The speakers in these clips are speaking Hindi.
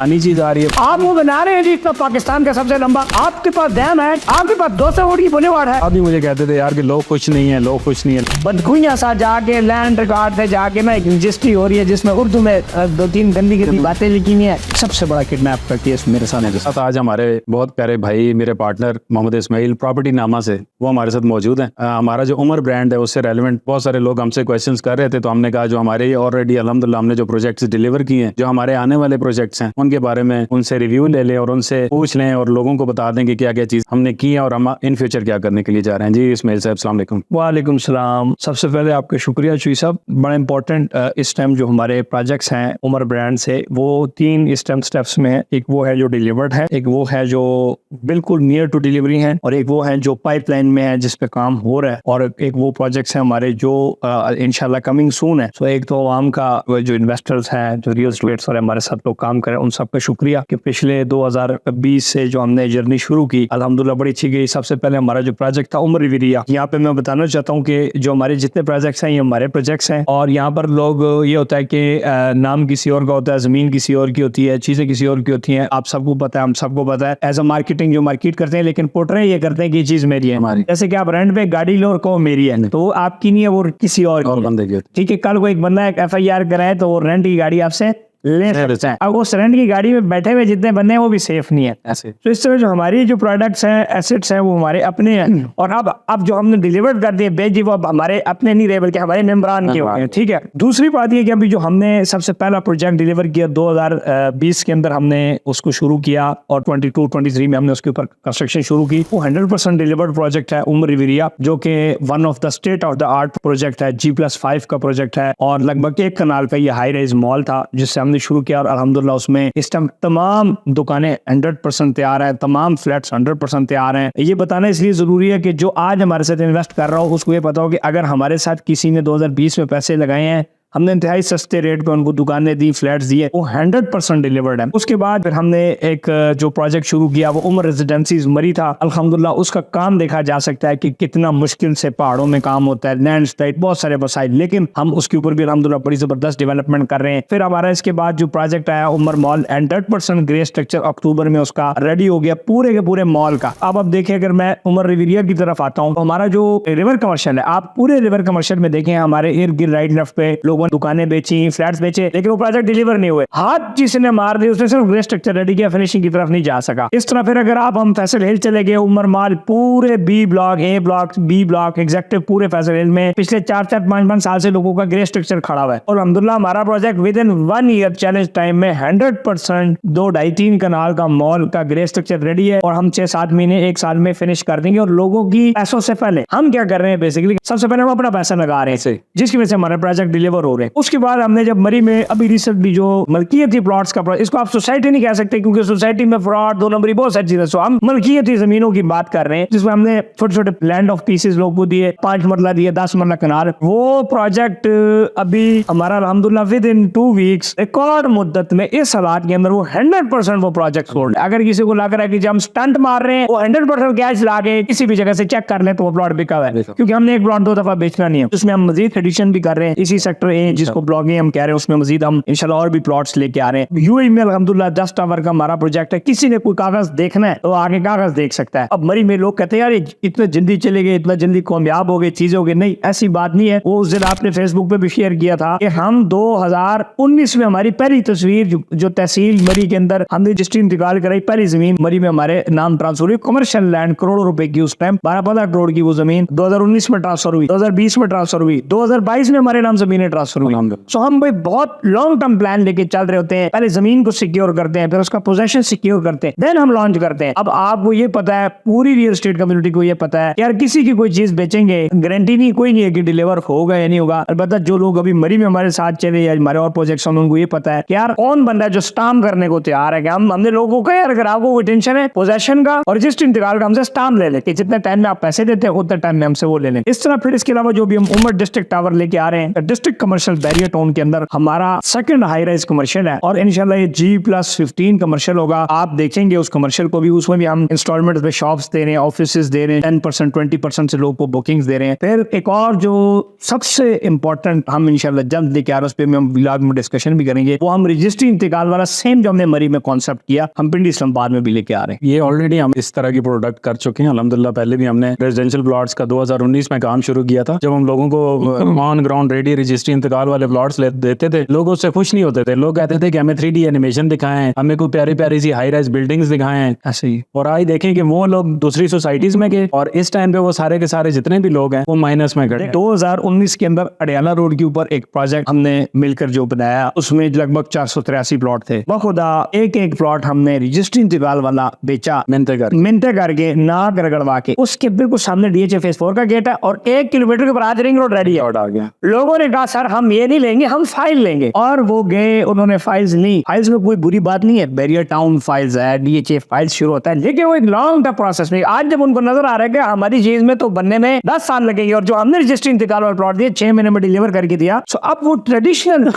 आनी चीज आ रही है। आप वो बना रहे हैं जी तो पाकिस्तान का सबसे लंबा, आपके पास डैम है, आपके पास 200 फुट की बुनियाद है। अभी मुझे कहते थे यार कि लोग कुछ नहीं है, लोग कुछ नहीं है। बदखुइयां सा जाके लैंड रिकॉर्ड से जाके ना एक रजिस्ट्री हो रही है जिसमें उर्दू में 2-3 गंदी गंदी बातें लिखी हुई है। सबसे बड़ा किडनैप का केस मेरे सामने के साथ आज हमारे बहुत प्यारे भाई, मेरे पार्टनर मोहम्मद इस्माइल प्रॉपर्टी नामा से, वो हमारे साथ मौजूद हैं। हमारा जो उमर ब्रांड है उससे रेलेवेंट बहुत सारे लोग हमसे क्वेश्चंस कर रहे थे, तो हमने कहा जो हमारे ऑलरेडी अल्हम्दुलिल्लाह हमने जो प्रोजेक्ट्स डिलीवर किए हैं, जो हमारे आने वाले प्रोजेक्ट्स हैं, उनके बारे में उनसे रिव्यू ले लें और उनसे पूछ लें और लोगों को बता दें कि क्या क्या चीज हमने की है और हम इन फ्यूचर क्या करने के लिए जा रहे हैं। जी इस्माइल साहब, अस्सलाम वालेकुम। वालेकुम सलाम। सबसे पहले आपका शुक्रिया चुई साहब, बड़ा इंपॉर्टेंट इस टाइम जो हमारे प्रोजेक्ट्स हैं उमर ब्रांड से, वो 3 इस टाइम स्टेप्स में है। एक वो है जो डिलीवर्ड है, एक वो है जो बिल्कुल नियर टू डिलीवरी है, और एक वो है जो पाइपलाइन में है जिस पे काम हो रहा है, और एक वो प्रोजेक्ट्स हैं हमारे जो इंशाल्लाह कमिंग सून है। सो एक तो आवाम का जो इन्वेस्टर्स हैं, जो रियल एस्टेट्स और हमारे साथ लोग काम करें, उन सबका शुक्रिया कि पिछले 2020 से जो हमने जर्नी शुरू की अल्हम्दुलिल्लाह बड़ी अच्छी गई। सबसे पहले हमारा जो प्रोजेक्ट था उमर रिविरिया, यहाँ पे मैं बताना चाहता हूँ कि जो हमारे जितने प्रोजेक्ट्स हैं ये हमारे प्रोजेक्ट्स हैं, और यहाँ पर लोग ये होता है कि नाम किसी और का होता है, जमीन किसी और की होती है, चीजें किसी और की होती हैं। आप सबको पता है, हम सबको पता है, एज अ मार्केटिंग जो मार्केट करते हैं, लेकिन पोर्ट्रे ये करते हैं कि ये चीज मेरी है हमारी। जैसे कि आप रेंट पे गाड़ी लो और कहो मेरी है, तो आपकी नहीं है, वो किसी और बंदे की। ठीक है, कल को एक बंदा FIR कराए तो वो रेंट की गाड़ी आपसे ले सकते हैं। अब वो रेंट की गाड़ी में बैठे हुए जितने बंदे हैं वो भी सेफ नहीं है ऐसे। तो इस तरह जो हमारी जो प्रोडक्ट्स हैं, एसेट्स हैं, वो हमारे अपने हैं, और अब जो हमने डिलीवर कर दिए बेच दी, वो अब हमारे अपने नहीं रहे बल्कि हमारे मेंबरान के हो गए। ठीक है। दूसरी बात ये कि अभी जो हमने सबसे पहला प्रोजेक्ट डिलीवर किया 2020 के अंदर हमने उसको शुरू किया, और 22-23 में हमने उसके ऊपर कंस्ट्रक्शन शुरू की। वो 100% डिलीवर्ड प्रोजेक्ट है उमर रिविरिया, जो कि one of the state of the art project है, G+5 का प्रोजेक्ट है, और लगभग 1 कनाल पे ये हाई राइज मॉल था जिससे हमने शुरू किया, और अल्हम्दुलिल्लाह उसमें इस टाइम तमाम दुकानें 100% तैयार है, तमाम फ्लैट्स 100% तैयार हैं। ये बताना इसलिए जरूरी है कि जो आज हमारे साथ इन्वेस्ट कर रहा हो उसको ये पता हो कि अगर हमारे साथ किसी ने 2020 में पैसे लगाए हैं, हमने इंतहाई सस्ते रेट पे उनको दुकानें दी, फ्लैट्स दिए, वो 100% डिलीवर्ड है। उसके बाद फिर हमने एक जो प्रोजेक्ट शुरू किया वो उमर रेजिडेंसीज मरी था। अल्हम्दुलिल्लाह उसका काम देखा जा सकता है कि कितना मुश्किल से पहाड़ों में काम होता है, लैंड स्लाइड, बहुत सारे मसाइल, लेकिन हम उसके ऊपर भी अल्हम्दुलिल्लाह बड़ी जबरदस्त डेवलपमेंट कर रहे हैं। फिर हमारा इसके बाद जो प्रोजेक्ट आया उमर मॉल, 100% ग्रे स्ट्रक्चर, अक्टूबर में उसका रेडी हो गया पूरे के पूरे मॉल का। अब देखिए, अगर मैं उमर रिविरिया की तरफ आता हूँ तो हमारा जो रिवर कमर्शियल है, आप पूरे रिवर कमर्शियल में देखें हमारे इर्द गिर्द राइट लेफ्ट पे लोगों दुकानें बेची, फ्लैट्स बेचे, लेकिन वो प्रोजेक्ट डिलीवर नहीं हुए। हाथ जिसने मार दिया उसने सिर्फ ग्रे स्ट्रक्चर रेडी किया, फिनिशिंग की तरफ नहीं जा सका। इस तरह फिर अगर हम फैसल हिल चले गए, उमर मॉल पूरे B block, A block, B block, executive पूरे फैसल हिल में पिछले 4-5 साल से लोगों का ग्रे स्ट्रक्चर खड़ा हुआ है, और अल्हम्दुलिल्लाह हमारा project with in 1 year challenge time में 100% 2-2.5-3 कनाल का मॉल का ग्रे स्ट्रक्चर रेडी है, और हम 6-7 महीने 1 साल में फिनिश कर देंगे। और लोगों की पैसों से पहले हम क्या कर रहे हैं, बेसिकली सबसे पहले हम अपना पैसा लगा रहे हैं जिसकी वजह से हमारे प्रोजेक्ट डिलीवर हो रहे हैं। उसके बाद हमने जब मरी में अभी रिसेंटली जो मलकियती प्लॉट्स का, इसको आप सोसाइटी नहीं कह सकते क्योंकि सोसाइटी में फ्रॉड, 2 नंबरी, बहुत सारी चीजें, सो हम मलकियती जमीनों की बात कर रहे हैं जिसमें हमने छोटे छोटे लैंड ऑफ पीसेस लोगों को दिए, 5 मरला दिए, 10 मरला कनाल। वो प्रोजेक्ट अभी हमारा अल्हम्दुलिल्लाह विद इन 2 वीक्स रिकॉर्ड मुद्दत में इस हालात के अंदर वो 100% वो प्रोजेक्ट सोल्ड। अगर किसी को लग रहा है कि जब हम स्टंट मार रहे हैं, वो 100% कैश ला के किसी भी जगह से चेक कर ले तो वो प्लॉट बिका हुआ है, क्योंकि हमने एक प्लॉट 2 दफा बेचना नहीं है। उसमें हम मजीद एडिशन भी कर रहे हैं, इसी सेक्टर A जिसको ब्लॉगिंग हम कह रहे हैं, उसमें मजीद हम इंशाल्लाह और भी प्लॉट्स लेके आ रहे हैं। UAE में अल्हम्दुलिल्लाह 10 टावर का हमारा प्रोजेक्ट है। किसी ने कोई कागज देखना है तो आगे कागज देख सकता है। अब मरी में लोग कहते हैं यार इतने जल्दी चले गए, इतना जल्दी कामयाब हो गए, चीजें हो गई, नहीं ऐसी बात नहीं है। वो उस दिन आपने फेसबुक पे भी शेयर किया था कि हम 2019 में हमारी पहली तस्वीर जो तहसील मरी के अंदर हमने रजिस्ट्री इंतकाल कराई, पहली जमीन मरी में हमारे नाम ट्रांसफर हुई, कमर्शियल लैंड, करोड़ों रुपए की, उस टाइम 12-15 करोड़ की वो जमीन 2019 में ट्रांसफर हुई, 2020 में ट्रांसफर हुई, 2022 में हमारे नाम जमीनें ट्रांसफर हुई। सो हम भाई बहुत लॉन्ग टर्म प्लान लेके चल रहे होते हैं। पहले जमीन को सिक्योर करते हैं, फिर उसका पोजेशन सिक्योर करते हैं, देन हम लॉन्च करते हैं। अब आपको ये पता है, पूरी रियल एस्टेट कम्युनिटी को ये पता है यार किसी की कोई चीज बेचेंगे गारंटी नहीं, कोई नहीं है कि डिलीवर होगा या नहीं होगा। अलबत्ता जो लोग अभी मरी में हमारे साथ चले या हमारे और प्रोजेक्ट्स हैं, उनको ये पता है कि यार कौन बंदा है जो स्टाम्प करने को तैयार है। कि हमने लोगों को कहा यार अगर आपको कोई टेंशन है पोजेशन का और रजिस्ट्री इंतकाल का, हमसे स्टाम्प ले ले कि जितने टाइम में आप पैसे देते हैं उतने टाइम में हमसे वो ले लें। इस तरह फिर इसके अलावा जो भी हम उमर डिस्ट्रिक्ट टावर लेके आ रहे हैं, district commercial commercial barrier town के अंदर हमारा सेकंड हाई राइज कमर्शियल है और इंशाल्लाह ये G+15 कमर्शियल होगा। आप देखेंगे उस कमर्शियल को भी, उसमें भी हम इंस्टॉलमेंट पे शॉप्स दे रहे हैं, ऑफिसेज दे रहे हैं, 10% 20% से लोगों को बुकिंग्स दे रहे हैं। फिर एक और जो सबसे इंपॉर्टेंट हम इंशाल्लाह जल्द लेके आ रहे हैं, उस पर हम व्लॉग में डिस्कशन भी करेंगे, वो हम रजिस्ट्री इंतकाल वाला सेम जो हमने मरी में कॉन्सेप्ट किया, हम पिंडी इस्लामाबाद में भी लेके आ रहे हैं। ये ऑलरेडी हम इस तरह की प्रोडक्ट कर चुके हैं अल्हम्दुलिल्लाह। पहले भी हमने रेजिडेंशियल प्लॉट्स का 2019 में काम शुरू किया था, जब हम लोगों को ऑन ग्राउंड रेडी रजिस्ट्री इंतकाल वाले प्लॉट्स देते थे। लोग उससे खुश नहीं होते थे, लोग कहते थे कि हमें 3D एनिमेशन दिखाएं, हमें कोई प्यारी प्यारी सी हाई राइज बिल्डिंग्स दिखाएं। ऐसे ही और आज देखें कि वो लोग दूसरी सोसाइटीज में गए और इस टाइम पे वो सारे के सारे जितने भी लोग हैं वो माइनस में गए। 2019 के अंदर अडियाला रोड के ऊपर एक प्रोजेक्ट हमने मिलकर जो बनाया, उसमें लगभग 483 प्लॉट थे। बखुदा एक एक प्लॉट हमने रजिस्ट्री इंतकाल वाला बेचा, मिनटे करके नाक रगड़वा के। उसके बिल्कुल सामने DHA फेज 4 का गेट है और 1 किलोमीटर के ऊपर आज रिंग रोड रेडी है। आ गया। लोगों ने कहा सर हम ये नहीं लेंगे, हम फाइल लेंगे, और वो गए, उन्होंने फाइल्स ली। फाइल्स में कोई बुरी बात नहीं है, बैरियर टाउन फाइल्स है, DHA फाइल्स शुरू होता है, लेकिन वो एक लॉन्ग टर्म प्रोसेस में। आज जब उनको नजर आ रहा है कि हमारी चीज में तो बनने में 10 साल लगेंगे और जो हमने रजिस्ट्री इंतकाल वाला प्लॉट दिया 6 महीने में डिलीवर करके दिया, सो अब वो ट्रेडिशनल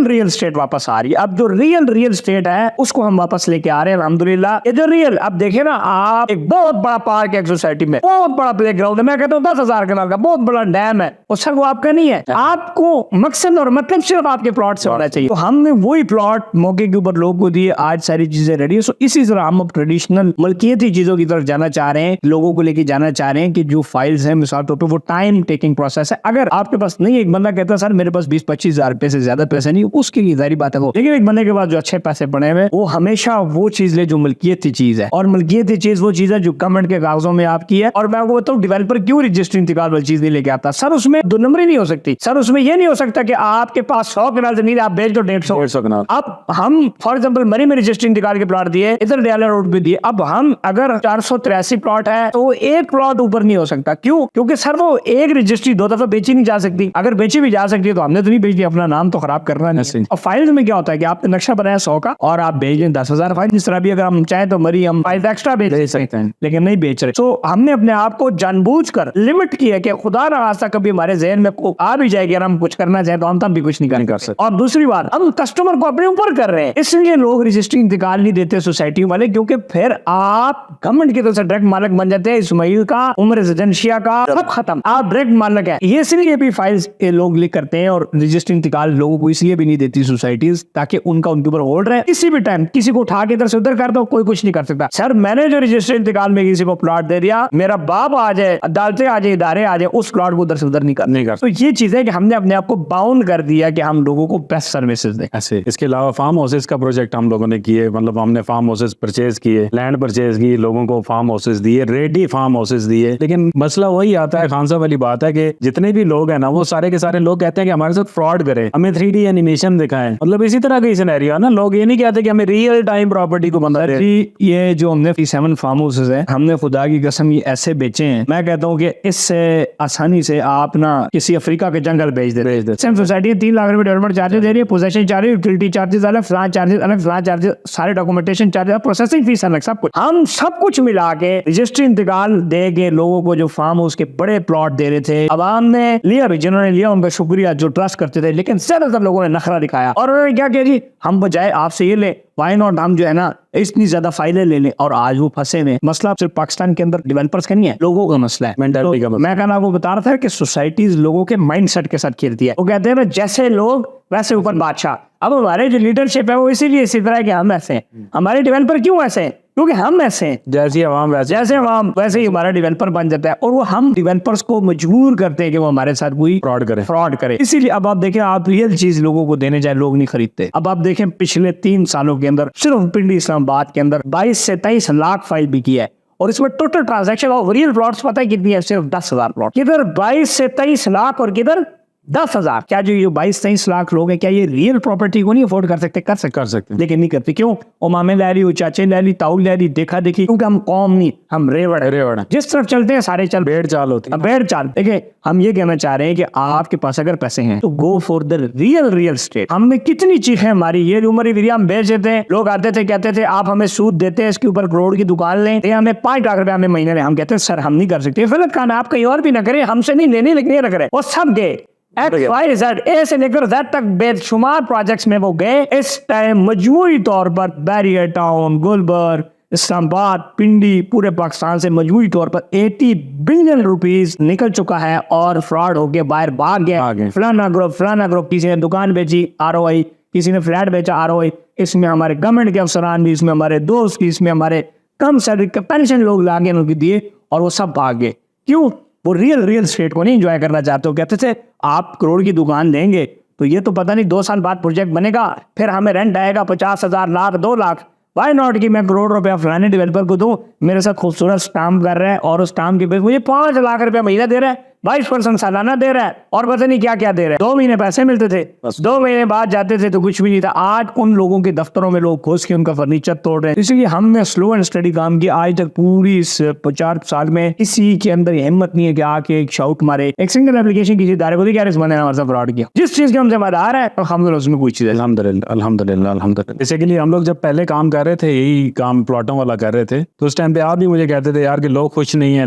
रियल स्टेट वापस आ रही है। अब जो रियल स्टेट है उसको हम वापस लेके आ रहे हैं अल्हम्दुलिल्लाह। ये जो रियल, अब देखे ना आप, एक बहुत बड़ा पार्क है एक सोसाइटी में, बहुत बड़ा प्ले ग्राउंड है, मैं कहता हूँ 10,000 कनाल का बहुत बड़ा डैम है, और सर वो आपका नहीं है। आपको मकसद और मतलब सिर्फ आपके प्लॉट से होना चाहिए। तो हमने वही प्लॉट मौके के ऊपर लोगों को दिए, आज सारी चीजें रेडी है। सो इसी तरह हम अब ट्रेडिशनल मलकियती चीजों की तरफ जाना चाह रहे हैं, लोगों को लेके जाना चाह रहे हैं कि जो फाइल्स हैं मिसाल तौर पर वो टाइम टेकिंग प्रोसेस है। अगर आपके पास नहीं, एक बंदा कहता है सर मेरे पास 20-25 हजार रुपए से ज्यादा पैसे नहीं, उसके लिए जारी बात है वो, लेकिन एक बंदे के पास जो अच्छे पैसे बने हुए, वो हमेशा वो चीज ले जो मलकियती चीज है। और मलकियती चीज वो चीज है जो गवर्नमेंट के कागजों में आपकी है। और मैं आपको बताऊं, डेवलपर क्यों रजिस्ट्री इंतकाल वाली चीज नहीं लेके आता? सर उसमें 2 नंबरी नहीं हो सकती। सर उसमें ये नहीं हो सकता कि आपके पास 100 कनाल जमीन आप बेच दो 150 कनाल। अब हम फॉर एग्जाम्पल मरी में रजिस्ट्री इंतकाल के प्लॉट दिए, इधर डियाला रोड पे दिए, अब हम अगर 483 प्लॉट है तो एक प्लॉट ऊपर नहीं हो सकता। क्यों? क्योंकि सर वो एक रजिस्ट्री 2 दफा बेची नहीं जा सकती। अगर बेची भी जा सकती है तो हमने तो नहीं बेची, अपना नाम तो खराब करना नहीं। और फाइल्स में क्या होता है कि आपने नक्शा बनाया 100 का और आप बेच दें 10,000 फाइल, जिस तरह भी अगर हम चाहे तो मरी हम फाइल एक्स्ट्रा बेच सकते हैं, लेकिन नहीं बेच रहे। तो हमने अपने आप को जानबूझकर लिमिट की है कि खुदा ना खास्ता कभी हमारे जहन में आ भी जाएगी और हम कुछ करना चाहे तो हम तब भी कुछ नहीं कर सकते। और दूसरी बात, हम कस्टमर को अपने ऊपर कर रहे हैं, इसलिए लोग रजिस्ट्री इंतकाल नहीं देते सोसाइटी वाले, क्योंकि फिर आप गवर्नमेंट की तरफ से डायरेक्ट मालिक बन जाते हैं। इस्माइल का, उमर रेजिडेंशिया का, सब खत्म, आप डायरेक्ट मालिक है। ये इसलिए भी फाइल्स लोग लिख करते हैं और रजिस्ट्री इंतकाल लोगों को इसलिए भी नहीं देती सोसाइटीज, ताकि उनका उनके ऊपर होल्ड रहे। किसी भी टाइम किसी को उठा के इधर से उधर कर दो, कोई कुछ नहीं कर सकता। सर मैंने जो रजिस्ट्री इंतकाल में किसी को प्लॉट दे दिया, मेरा बाप आ जाए, अदालतें आ जाए, इदारे आ जाए, उस प्लॉट को उधर से उधर नहीं कर। तो ये चीज है कि हमने अपने आप को बाउंड कर दिया कि हम लोगों को बेस्ट सर्विसेज दें। ऐसे इसके अलावा फार्म हाउसेज का प्रोजेक्ट हम लोगों ने किए, मतलब हमने फार्म हाउसेज परचेज किए, लैंड परचेज की, लोगों को फार्म हाउसेज दिए, रेडी फार्म हाउसेज दिए। लेकिन मसला वही आता है, खान साहब वाली बात है कि जितने भी लोग हैं ना, वो सारे के सारे लोग कहते हैं कि हमारे साथ फ्रॉड करे, हमें 3D एनिमेशन दिखाएं। मतलब इसी तरह का सिनेरियो है ना, लोग ये नहीं कहते कि हमें रियल टाइम प्रॉपर्टी को बंदा दे। ये जो हमने 7 फार्म हाउसेज है, हमने खुदा की कसम ये ऐसे बेचे हैं, मैं कहता हूँ कि इससे आसानी से आप ना किसी अफ्रीका के जंगल भेज दे। सेम सोसाइटी 3 लाख रुपए डेवलपमेंट चार्जेस दे रही है, पोजेशन चार्जेस, यूटिलिटी चार्जेस अलग, फ्लान चार्जेस अलग, फ्लान चार्जेस, सारे डॉक्यूमेंटेशन चार्जेस, प्रोसेसिंग फीस अलग, सब कुछ। हम सब कुछ मिला के रजिस्ट्री इंतकाल दे के लोगों को जो फार्म हाउस के बड़े प्लॉट दे रहे थे, अवाम ने लिया भी, जिन्होंने लिया उनका शुक्रिया, जो ट्रस्ट करते थे। लेकिन ज्यादातर लोगों ने नखरा दिखाया और उन्होंने क्या किया जी, हम बजाय आपसे ये ले, वाई नॉट हम जो है ना इतनी ज्यादा फाइलें ले लें, और आज वो फंसे में। मसला सिर्फ पाकिस्तान के अंदर डेवलपर्स का नहीं है, लोगों का मसला है, मेंटालिटी का मसला। मैं कहना आपको बता रहा था कि सोसाइटीज लोगों के माइंडसेट के साथ खेलती है। वो कहते हैं ना जैसे लोग वैसे ऊपर बादशाह। अब हमारे जो लीडरशिप है वो इसीलिए इसी तरह के हम ऐसे हैं। हमारे डेवलपर क्यों ऐसे हैं? क्योंकि हम ऐसे हैं, जैसे अवाम वैसे ही हमारा डेवलपर बन जाता है, और वो हम डेवलपर्स को मजबूर करते हैं कि वो हमारे साथ कोई फ्रॉड करे। इसीलिए अब आप देखें, आप रियल चीज लोगों को देने जाए, लोग नहीं खरीदते। अब आप देखें पिछले 3 सालों के अंदर सिर्फ पिंडी इस्लामाबाद के अंदर 22 से 23 लाख फाइल बिकी है, और इसमें total transaction of real plots पता है कितनी है? सिर्फ 10,000 प्लॉट। किधर 22 से 23 लाख और किधर 10,000। क्या जो ये 22-23 लाख लोग हैं, क्या ये रियल प्रॉपर्टी को नहीं अफोर्ड कर सकते? कर सकते लेकिन नहीं करते। क्यों? वो मामे ले ली, वो चाचे ले ली, ताऊ ले ली, देखा देखी। क्योंकि हम कौम नहीं, हम रेवड़ जिस तरफ चलते हैं सारे चल भेड़ चाल होती है, भेड़ चाल। देखिए हम ये कहना चाह रहे हैं कि आपके पास अगर पैसे हैं तो go for the real estate. हमने कितनी चीजें हमारी ये उमर विरिया हम बेच देते हैं, लोग आते थे कहते थे आप हमें सूद देते हैं, इसके ऊपर करोड़ की दुकान लें, हमें 5 लाख रुपए हमें महीने में। हम कहते हैं सर हम नहीं कर सकते, गलत काम है, आप कहीं और भी ना करें, हमसे नहीं लेने, लेकिन ये रख रहे। वो सब गए XYZ A से लेकर Z तक बेशुमार प्रोजेक्ट्स में वो गए। इस टाइम मजमूई तौर पर बैरियर टाउन, गुलबर्ग, इस्लामाबाद, पिंडी, पूरे पाकिस्तान से मजमूई तौर पर 80 बिलियन रुपीस निकल चुका है और फ्रॉड होके बाहर भाग गया। फलाना ग्रुप किसी ने दुकान बेची ROI, किसी ने फ्लैट बेचा ROI। इसमें हमारे गवर्नमेंट के अफसरान भी, इसमें हमारे दोस्त भी, इसमें हमारे कम सैलरी का पेंशन लोग लागे उनकी दिए और वो सब भाग गए। क्यों? वो रियल स्टेट को नहीं एंजॉय करना चाहते हो। कहते थे आप करोड़ की दुकान देंगे तो ये तो पता नहीं 2 साल बाद प्रोजेक्ट बनेगा, फिर हमें रेंट आएगा 50,000, लाख, 2 लाख। वाई नॉट कि मैं करोड़ रुपया फलाने डेवलपर को दूं, मेरे साथ खूबसूरत स्टाम्प कर रहा है और उस स्टाम्प के बेस मुझे 5 लाख रुपया महीना दे रहा है, 22% सालाना दे रहा है और पता नहीं क्या क्या दे रहा है। 2 महीने पैसे मिलते थे, 2 महीने बाद जाते थे तो कुछ भी नहीं था। आज उन लोगों के दफ्तरों में लोग घुस के उनका फर्नीचर तोड़ रहे हैं। इसलिए हमने स्लो एंड स्टडी काम किया। आज तक पूरी इस 50 साल में किसी के अंदर हिम्मत नहीं है कि आके एक शाउट मारे, एक सिंगल एप्लीकेशन किसी इदारे को दी क्या मैंने हमारे साथ फ्रॉड किया। जिस चीज के हम जिम्मेदार है अलहमदुलिल्लाह उसमें कोई चीज है। अल्हम्दुलिल्लाह। बेसिकली हम लोग जब पहले काम कर रहे थे, यही काम प्लॉटों वाला कर रहे थे, तो उस टाइम पे आप भी मुझे कहते थे यार कि लोग खुश नहीं है,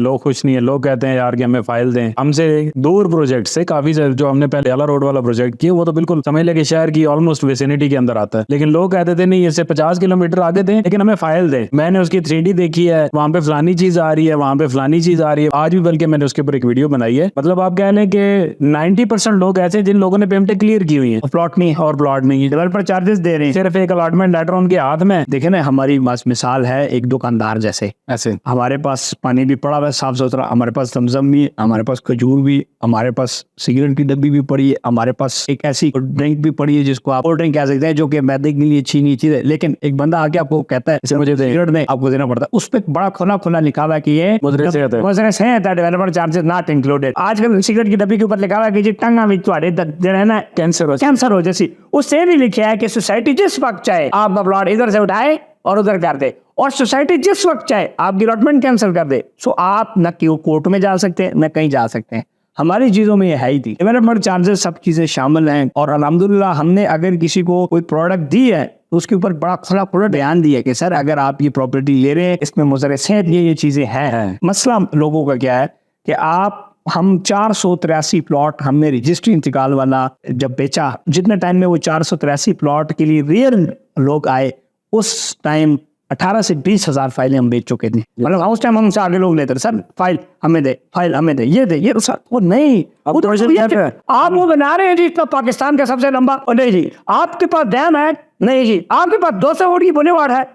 लोग कहते हैं यार कि हमें फाइल दें। हमसे दूर प्रोजेक्ट से काफी जो हमने पहले याला रोड वाला प्रोजेक्ट किया वो तो बिल्कुल समझ ले कि शहर की ऑलमोस्ट विसिनिटी के अंदर आता है, लेकिन लोग कहते थे नहीं इससे 50 किलोमीटर आगे दें लेकिन हमें फाइल दें। मैंने उसकी 3D देखी है, वहां पे फलानी चीज आ रही है, वहां पे फलानी चीज आ रही है। आज भी बल्कि मैंने उसके ऊपर एक वीडियो बनाई है। मतलब आप कह लें कि 90% लोग ऐसे जिन लोगों ने पेमेंट क्लियर की हुई है, प्लॉट नहीं और प्लॉट नहीं, डेवलपर चार्जेस दे रहे हैं, सिर्फ एक अलॉटमेंट लेटर उनके हाथ में। देखे ना, हमारी मिसाल है एक दुकानदार जैसे, ऐसे हमारे पास पानी भी पड़ा हुआ है साफ सुथरा, हमारे पास जमजम भी, हमारे पास खजूर भी, हमारे पास सिगरेट की डब्बी भी पड़ी है, हमारे पास एक ऐसी ड्रिंक भी पड़ी है जिसको आप कोल्ड ड्रिंक कह सकते हैं, जो कि मैदे के लिए अच्छी नहीं चीज है। लेकिन एक बंदा आके आपको कहता है इसे मुझे सिगरेट नहीं, आपको देना पड़ता है। उस पर बड़ा खुला लिखा हुआ है कि ये डेवलपर चार्जेस नॉट इंक्लूडेड। आजकल सिगरेट की डब्बी के ऊपर लिखा हुआ है कि जी टंगा में कैंसर हो जैसी। उससे भी लिखा है कि सोसाइटी जिस वक्त चाहे आप प्लॉट इधर से उठाए और उधर कर दे, और सोसाइटी जिस वक्त चाहे आपकी अलॉटमेंट कैंसिल कर दे। सो आप न कोर्ट में जा सकते हैं न कहीं जा सकते हैं। हमारी चीजों में ये है ही थी। डेवलपमेंट चार्जेस सब चीजें शामिल हैं और अल्हम्दुलिल्लाह हमने अगर किसी को कोई प्रोडक्ट दी है तो उसके ऊपर बड़ा खुला बयान दिया कि सर अगर आप ये प्रॉपर्टी ले रहे हैं इसमें मुज़र सेहत ये चीजें हैं। मसला लोगों का क्या है कि हम 483 प्लॉट हमने रजिस्ट्री इंतकाल वाला जब बेचा, जितने टाइम में वो 483 प्लॉट के लिए रियल लोग आए उस टाइम 18 से 20 हजार फाइलें हम बेच चुके थे। मतलब उस टाइम हमसे आगे लोग लेते थे, सर फाइल हमें दे, ये दे, ये सर वो नहीं, आप वो बना रहे हैं जी तो पाकिस्तान का सबसे लंबा, नहीं जी आपके पास डैम है, नहीं जी आपके पास 200 फुट की बुनियाद है,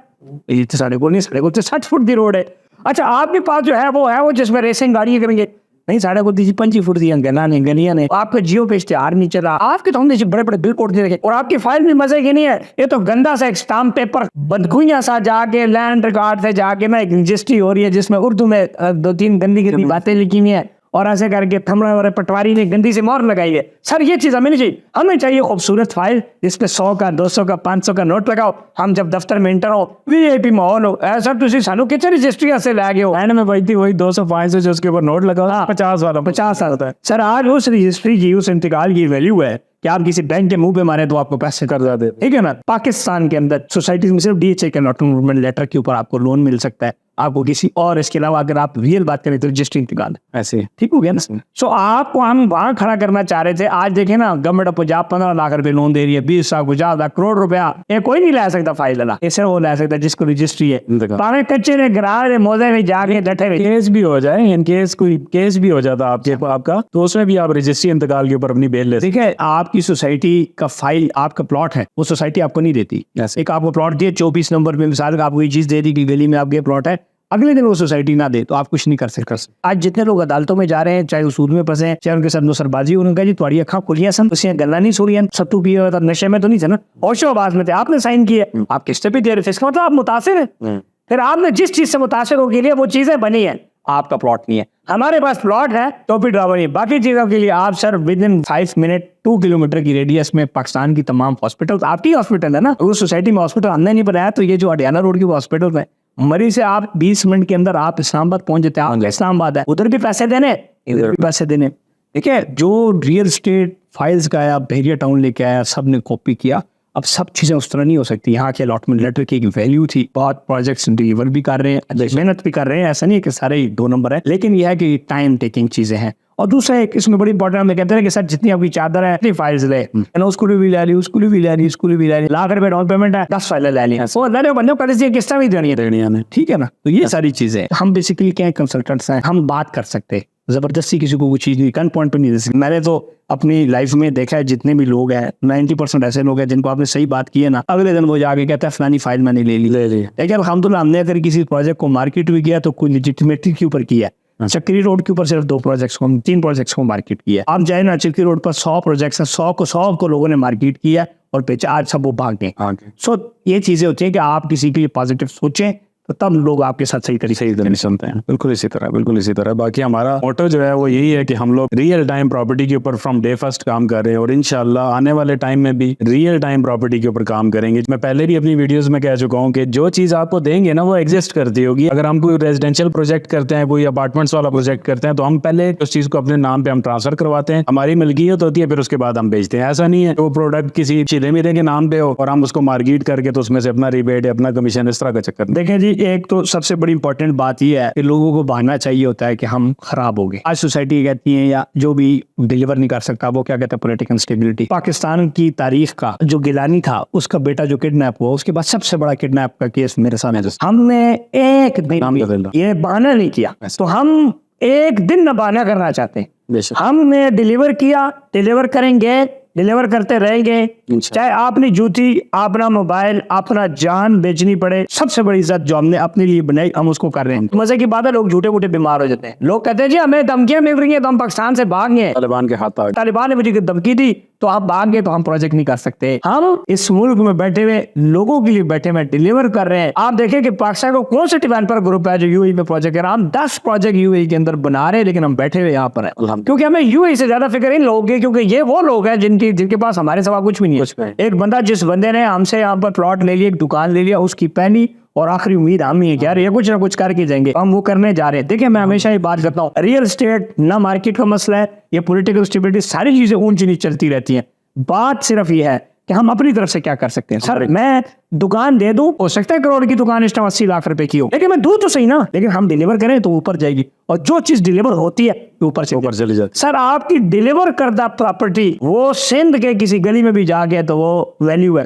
ये तो साढ़े को 60 फुट की रोड है। अच्छा आपके पास जो है वो जिसमें रेसिंग गाड़ियां करेंगे, नहीं साढ़े को 25 फुट दी गलियां ने। आपका जियो पे इश्तेहार नहीं चला, आपके तो हमने बड़े बिल कोड दे रखे और आपकी फाइल भी मजे की नहीं है। ये तो गंदा सा एक स्टाम्प पेपर बदखुइयां सा जाके लैंड रिकॉर्ड से जाके ना एक रजिस्ट्री हो रही है जिसमें उर्दू में 2-3 गंदी बातें लिखी हुई है और ऐसे करके थमड़ा और पटवारी ने गंदी से मोहर लगाई है। सर ये चीज हमें नहीं चाहिए, हमें चाहिए खूबसूरत फाइल जिसपे 100 का 200 का 500 का नोट लगाओ। हम जब दफ्तर में इंटर हो VIP माहौल हो, ऐसा तुसी सानू किचन रजिस्ट्री से ला गए हो, एंड में बजती वही 200-500 जो उसके ऊपर नोट लगाओ 50 वाला 50 होता है। सर आज उस रजिस्ट्री की उस इंतकाल की वैल्यू है कि आप किसी बैंक के मुंह पे मारे तो आपको पैसे कर्जा दे, ठीक है ना। पाकिस्तान के अंदर सोसाइटी में सिर्फ DHA के अलॉटमेंट लेटर के ऊपर आपको लोन मिल सकता है, आपको किसी और, इसके अलावा अगर आप रियल बात करें तो रजिस्ट्री इंतकाल ऐसे, ठीक हो गया ना। सो आपको हम वहां खड़ा करना चाह रहे थे। आज देखें ना, गवर्नमेंट पंजाब 15 लाख रुपए लोन दे रही है, 20 लाख 50 लाख करोड़ रुपया, ये कोई नहीं ला सकता फाइल वाला, इसे वो ला सकता जिसको रजिस्ट्री है। पावे कच्चे ने गराज मोजे में जाके डटे हुए, केस भी हो जाए, इन केस कोई केस भी हो जाता आपका तो उसमें भी आप रजिस्ट्री इंतकाल के ऊपर अपनी बेल ले। ठीक है, आपकी सोसाइटी का फाइल आपका प्लॉट है, वो सोसाइटी आपको नहीं देती। एक आपको प्लॉट दिए 24 नंबर में, मिसाल का आपको ये चीज दे दी कि गली में आपके प्लॉट है, अगले दिन वो सोसाइटी ना दे तो आप कुछ नहीं कर सकते। आज जितने लोग अदालतों में जा रहे हैं, चाहे उसूल में फंसे, चाहे उनके साथ नुसरबाजी, उन्होंने कहा जी तुम्हारी अखा खुलियां सन, उसे गल्ला नहीं सुनियन, सत्तू पिए हुआ था, नशे में तो नहीं थे ना, होशोबाज में थे, आपने साइन किया, आप किस्तें भी दे रहे थे, इसका मतलब आप मुतासिर हैं। फिर आपने जिस चीज से मुतासिर होने के लिए वो चीजें बनी है, आपका प्लॉट नहीं है। हमारे पास प्लॉट है तो भी ड्राइवर नहीं, बाकी चीजों के लिए आप sir with in 5 minute 2 kilometre की रेडियस में पाकिस्तान की तमाम हॉस्पिटल, आपकी हॉस्पिटल है ना, उस सोसाइटी में हॉस्पिटल हमने नहीं बनाया, तो ये जो हरियाणा रोड की हॉस्पिटल है, मरी से आप 20 मिनट के अंदर आप इस्लामाबाद पहुंच जाते हैं। इस्लामाबाद है, उधर भी पैसे देने, इधर भी पैसे देने, ठीक है। जो रियल स्टेट फाइल्स का आया, बहरिया टाउन लेके आया, सब ने कॉपी किया। अब सब चीजें उस तरह नहीं हो सकती। यहाँ के अलॉटमेंट लेटर की एक वैल्यू थी, बहुत प्रोजेक्ट्स डिलीवर भी कर रहे हैं, मेहनत भी कर रहे हैं, ऐसा नहीं है कि सारे 2 नंबर है, लेकिन यह है कि टाइम टेकिंग चीजें हैं और दूसरा एक इसमें बड़ी इंपॉर्टेंट हमें कहते हैं कि सर जितनी आपकी चादर है इतनी फाइल्स ले, उसको भी ले ली, उसको भी ले ली, उसको भी ले ली, लाख रुपए डाउन पेमेंट है, 10 फाइलें ले ली, वो ले लो बंदे को पहले किस्त भी देनी है, ठीक है ना। तो ये सारी चीजें हम बेसिकली क्या कंसल्टेंट्स हैं, हम बात कर सकते हैं, जबरदस्ती किसी को वो चीज नहीं, गन पॉइंट पे नहीं दे सकते। मैंने तो अपनी लाइफ में देखा है जितने भी लोग हैं 90% ऐसे लोग हैं जिनको आपने सही बात की है ना, अगले दिन वो जाके कहता है फलानी फाइल मैंने ले ली। लेकिन अल्हम्दुलिल्लाह हमने अगर किसी प्रोजेक्ट को मार्केट भी किया तो कोई लेजिटिमेटी के ऊपर किया। चक्री रोड के ऊपर सिर्फ 2 प्रोजेक्ट्स को, 3 प्रोजेक्ट्स को मार्केट किया। आप जाए ना चक्री रोड पर 100 प्रोजेक्ट्स हैं, 100 को लोगों ने मार्केट किया और बेचा, आज सब वो भाग गए। सो ये चीजें होती है कि आप किसी के लिए पॉजिटिव सोचें तो तब लोग आपके साथ सही तरीके से सुनते हैं। बिल्कुल इसी तरह बाकी हमारा मोटो जो है वो यही है कि हम लोग रियल टाइम प्रॉपर्टी के ऊपर फ्रॉम डे फर्स्ट काम कर रहे हैं और इंशाल्लाह आने वाले टाइम में भी रियल टाइम प्रॉपर्टी के ऊपर काम करेंगे। मैं पहले भी अपनी वीडियोस में कह चुका हूँ कि जो चीज आपको देंगे ना वो एग्जिस्ट करती होगी। अगर हम कोई रेजिडेंशियल प्रोजेक्ट करते हैं, कोई अपार्टमेंट्स वाला प्रोजेक्ट करते हैं तो हम पहले उस चीज को अपने नाम पे हम ट्रांसफर करवाते हैं, हमारी मिल्कियत होती है, फिर उसके बाद हम बेचते हैं। ऐसा नहीं है वो प्रोडक्ट किसी चीले मेरे के नाम पे हो और हम उसको मार्केट करके तो उसमें से अपना रिबेट, अपना कमीशन, इस तरह का चक्कर। देखें जी, एक तो सबसे बड़ी इंपॉर्टेंट बात यह है कि लोगों को भागना चाहिए होता है कि हम खराब हो गए। आज सोसाइटी कहती है या जो भी डिलीवर नहीं कर सकता वो क्या कहता है, पॉलिटिकल स्टेबिलिटी। पाकिस्तान की तारीख का जो गिलानी था उसका बेटा जो किडनैप हुआ, उसके बाद सबसे बड़ा किडनैप का केस मेरे सामने। हमने एक दिन ये बहाना नहीं किया, तो हम एक दिन न बहाना करना चाहते हैं। हमने डिलीवर किया, डिलीवर करेंगे, डिलीवर करते रहेंगे, चाहे आपने जूती, अपना मोबाइल, अपना जान बेचनी पड़े। सबसे बड़ी इज्जत जो हमने अपने लिए बनाई हम उसको कर रहे हैं। मजे की बात है, लोग झूठे मूठे बीमार हो जाते हैं। लोग कहते हैं जी हमें धमकियां मिल रही हैं तो हम पाकिस्तान से भाग गए, तालिबान के हाथ आ, तालिबान ने मुझे धमकी दी तो आप भाग गए, तो हम प्रोजेक्ट नहीं कर सकते। हम इस मुल्क में बैठे हुए लोगों के लिए बैठे हुए डिलीवर कर रहे हैं। आप देखें कि पाकिस्तान को कौन सा डेवलपर ग्रुप है जो यूएई में प्रोजेक्ट कर रहा है। हम 10 प्रोजेक्ट यूएई के अंदर बना रहे हैं, लेकिन हम बैठे हुए यहाँ पर हैं क्योंकि हमें यूएई से ज्यादा फिक्र इन लोगों की, क्योंकि ये वो लोग हैं जिनके पास हमारे सिवा कुछ भी नहीं है। एक बंदा, जिस बंदे ने हमसे यहाँ पर प्लॉट ले लिया, एक दुकान ले लिया, उसकी पहली और आखिरी उम्मीद हम ही है कि यार ये कुछ ना कुछ करके जाएंगे, हम वो करने जा रहे हैं। देखिए मैं हमेशा ये बात करता हूँ, रियल एस्टेट ना मार्केट का मसला है, ये पॉलिटिकल स्टेबिलिटी, सारी चीजें ऊंची नीचे चलती रहती हैं। बात सिर्फ ये है कि हम अपनी तरफ से क्या कर सकते हैं। सर मैं दुकान दे दूं, हो सकता है करोड़ की दुकान इस टाइम 80 लाख रुपए की हो, लेकिन मैं दूं तो सही ना, लेकिन हम डिलीवर करें तो ऊपर जाएगी, और जो चीज डिलीवर होती है ऊपर चली जाती। सर आपकी डिलीवर करदा प्रॉपर्टी वो सिंध के किसी गली में भी जाके तो वो वैल्यू है।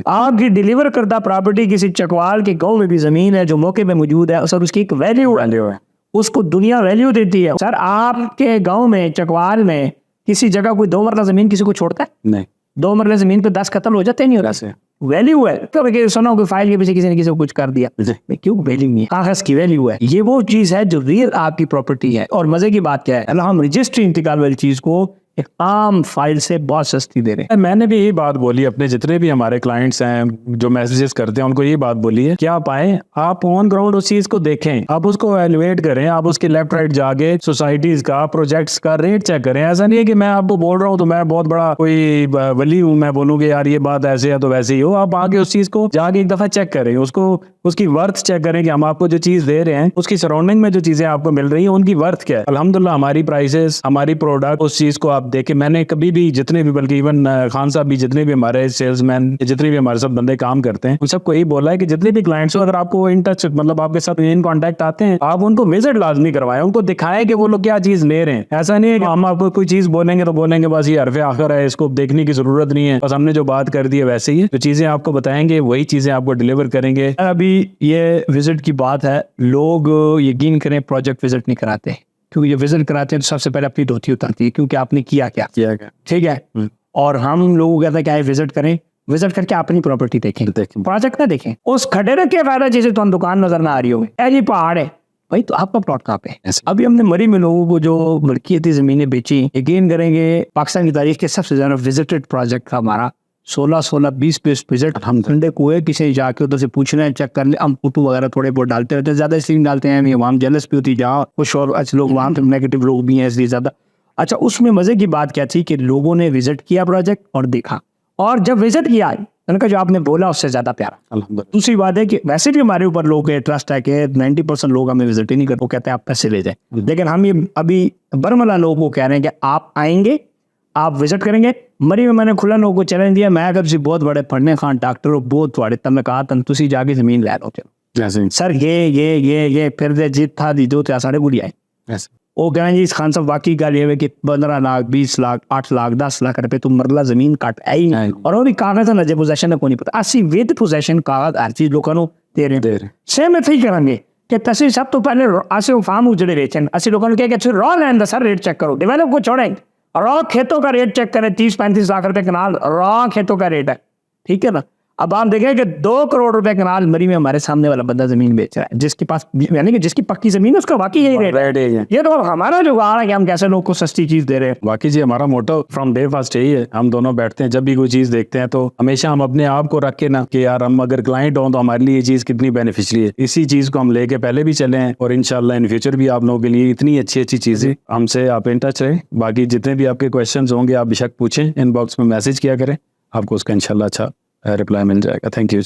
आपकी डिलीवर करदा प्रॉपर्टी किसी चकवाल के गांव में भी जमीन है जो मौके पे मौजूद है, सर उसकी एक वैल्यू है, उसको दुनिया वैल्यू देती है। सर आपके गाँव में, चकवाल में किसी जगह कोई 2 मरला जमीन किसी को छोड़ता है? नहीं। 2 मरले जमीन पे 10 कत्ल हो जाते नहीं होता, वैल्यू है। कभी सुना कोई फाइल के पीछे किसी ने किसी को कुछ कर दिया, क्यों? वैल्यू नहीं है, कागज की वैल्यू है। ये वो चीज है जो रियल आपकी प्रॉपर्टी है। और मजे की बात क्या है, हम रजिस्ट्री इंतकाल वाली चीज को एक आम फाइल से बहुत सस्ती दे रहे हैं। मैंने भी यही बात बोली, अपने जितने भी हमारे क्लाइंट्स हैं जो मैसेजेस करते हैं उनको यही बात बोली है कि आप आए, आप ऑन ग्राउंड उस चीज को देखें, आप उसको एवेल्युएट करें, आप उसके लेफ्ट राइट जाके सोसाइटीज का, प्रोजेक्ट्स का रेट चेक करें। ऐसा नहीं है कि मैं आपको बोल रहा हूँ तो मैं बहुत बड़ा कोई वली हूँ, मैं बोलूँगी यार ये बात ऐसे है तो वैसे ही हो। आप आके उस चीज को जाके एक दफा चेक करें, उसको उसकी वर्थ चेक करें कि हम आपको जो चीज दे रहे हैं उसकी सराउंडिंग में जो चीजें आपको मिल रही है उनकी वर्थ क्या है। अल्हम्दुलिल्लाह हमारी प्राइसेस, हमारी प्रोडक्ट, उस चीज को आप देखें। मैंने कभी भी जितने भी, बल्कि इवन खान साहब भी, जितने भी हमारे सेल्समैन, जितने भी हमारे साथ बंदे काम करते हैं, उन सबको यही बोला है कि जितने भी क्लाइंट्स हो, अगर आपको इन टच, मतलब आपके साथ इन कांटेक्ट आते हैं, आप उनको विजिट लाजमी करवाएं, उनको दिखाएं कि वो लोग क्या चीज ले रहे हैं। ऐसा नहीं है कि हम आपको कोई चीज बोलेंगे तो बोलेंगे बस ये हरफे आखिर है, इसको देखने की जरूरत नहीं है, बस हमने जो बात कर दी है वैसे ही, जो चीजें आपको बताएंगे वही चीजें आपको डिलीवर करेंगे। अभी ये विजिट की बात है, लोग यकीन करें प्रोजेक्ट विजिट नहीं कराते, क्योंकि ये विजिट कराते हैं तो सबसे पहले अपनी धोती उतारती है, क्योंकि आपने किया क्या, ठीक है। और हम लोगों को कहते हैं क्या विजिट करें, विजिट करके अपनी प्रॉपर्टी देखें, प्रोजेक्ट ना देखें। उस खडेरे के फायदा जैसे तो हम दुकान नजर ना आ रही हो, जी पहाड़ है भाई, तो आपका प्लॉट कहाँ पे? अभी हमने मरी में लोगों को जो मलकियती जमीनें बेची, यकीन करेंगे पाकिस्तान की तारीख के सबसे ज्यादा विजिटेड प्रोजेक्ट था हमारा। 16 20 विजिट हम ठंडे कुएं किसी जाके उधर से पूछना है, चेक कर ले। हम फोटो वगैरह थोड़े बहुत डालते रहते हैं, ज्यादा इसलिए डालते हैं वहाँ जेलस भी होती, जहाँ कुछ और अच्छे लोग वहाँ नेगेटिव लोग भी हैं इसलिए ज्यादा। अच्छा, उसमें मजे की बात क्या थी कि लोगों ने विजिट किया प्रोजेक्ट और देखा, और जब विजिट किया उनका जो आपने बोला उससे ज्यादा प्यारा। दूसरी बात है कि वैसे भी हमारे ऊपर लोग ट्रस्ट है कि 90% लोग हमें विजिट ही नहीं करते, वो कहते हैं आप पैसे ले जाए। लेकिन हम ये अभी बरमला लोगों को कह रहे हैं कि आप आएंगे, आप विजिट करेंगे। मरी में मैंने खुला लोगों को चैलेंज दिया, मैं अगर बहुत बड़े पढ़ने खान डॉक्टर हो, बहुत बड़े, तब मैं कहा तुम जाके जमीन ले लो, चलो सर ये फिर जीत था दी दो साढ़े बुढ़ी आए। वो कहें जी खान साहब वाकई गल ये है कि 15 लाख 20 लाख 8 लाख 10 लाख रुपए तुम मरला जमीन कट है ही नहीं और वो भी कागज ना जे पोजेशन को नहीं पता असि विद पोजेशन कागज हर चीज लोगों को दे रहे सेम इथे ही करेंगे कि तसी सब तो पहले असि फार्म उजड़े बेचन असि लोगों को कह के रॉ लैंड दा सर रेट चेक करो डेवलप को छोड़े रॉ खेतों का रेट चेक करें 30-35 लाख रुपए कनाल रॉ खेतों का रेट है ठीक है ना। अब आप देखें कि 2 करोड़ रुपए कनाल मरी में हमारे सामने वाला बंदा जमीन बेच रहा है जिसके पास यानी कि जिसकी पक्की जमीन है उसका वाकई यही रेट है। ये तो हमारा जुगाड़ है कि हम कैसे लोग को सस्ती चीज दे रहे हैं। वाकई जी हमारा मोटो फ्रॉम डे फर्स्ट यही है। हम दोनों बैठते हैं जब भी कोई चीज देखते हैं तो हमेशा हम अपने आप को रख के ना कि यार हम अगर क्लाइंट हों तो हमारे लिए ये चीज कितनी बेनिफिशियरी है, इसी चीज को हम लेके पहले भी चले हैं और इंशाल्लाह इन फ्यूचर भी आप लोगों के लिए इतनी अच्छी चीजें हमसे आप इन टच रहे। बाकी जितने भी आपके क्वेश्चन होंगे आप बेशक पूछें, इनबॉक्स में मैसेज किया करें, आपको उसका इंशाल्लाह अच्छा रिप्लाई मिल जाएगा। Thank you.